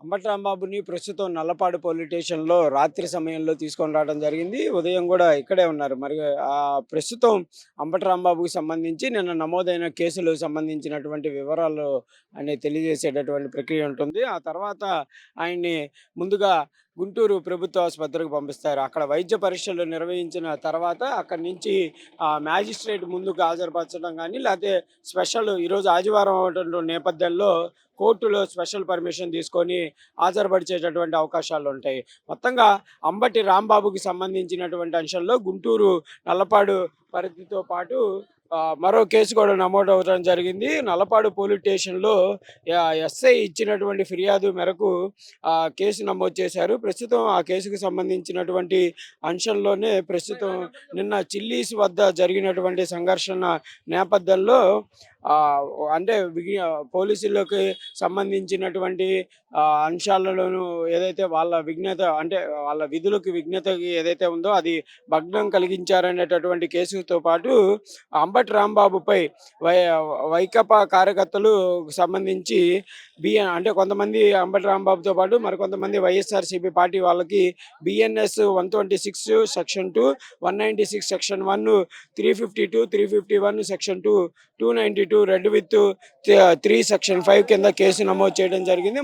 అంబటి రాంబాబుని ప్రస్తుతం నల్లపాడు పోలీస్ స్టేషన్‌లో రాత్రి సమయంలో తీసుకొని రావడం జరిగింది. ఉదయం గూడా ఇక్కడే ఉన్నారు. మరి ప్రస్తుతం అంబటి రాంబాబుకి సంబంధించి నిన్న నమోదైన కేసులకు సంబంధించినటువంటి వివరాలు తెలియజేసేటటువంటి ప్రక్రియ ఉంటుంది. ఆ తర్వాత ఆయన్ని ముందుగా గుంటూరు ప్రభుత్వ ఆసుపత్రికి పంపిస్తారు. అక్కడ వైద్య పరీక్షలు నిర్వహించిన తర్వాత అక్కడి నుంచి మ్యాజిస్ట్రేట్ ముందుకు హాజరుపరచడం గానీ, లేతే ఈరోజు ఆదివారం అవ్వటం నేపథ్యంలో కోర్టులో స్పెషల్ పర్మిషన్ తీసుకొని హాజరుపరిచేటటువంటి అవకాశాలుంటాయి. మొత్తంగా అంబటి రాంబాబుకి సంబంధించినటువంటి అంశంలో గుంటూరు నల్లపాడు పరిధితో పాటు మరో కేసు కూడా నమోదవ్వడం జరిగింది. నల్లపాడు పోలీస్ స్టేషన్‌లో ఎస్ఐ ఇచ్చినటువంటి ఫిర్యాదు మేరకు కేసు నమోదు చేశారు. ప్రస్తుతం ఆ కేసుకు సంబంధించినటువంటి అంశంలోనే ప్రస్తుతం నిన్న చిల్లీస్ వద్ద జరిగినటువంటి సంఘర్షణ నేపథ్యంలో ఆహ్, అంటే పోలీసులకి సంబంధించినటువంటి అంశాలలోనూ ఏదైతే వాళ్ళ వాళ్ళ విధులకు విఘ్నత ఏదైతే ఉందో అది భగ్నం కలిగించారనేటటువంటి కేసుతో పాటు అంబటి రాంబాబుపై వై వైకాపా కార్యకర్తలు సంబంధించి కొంతమంది అంబటి రాంబాబుతో పాటు మరికొంతమంది వైఎస్ఆర్‌సీపీ పార్టీ వాళ్ళకి BNS 126 section 2, 196 section 1, 352, 351 section 2, 292 red with 3 section 5 కింద కేసు నమోదు చేయడం జరిగింది.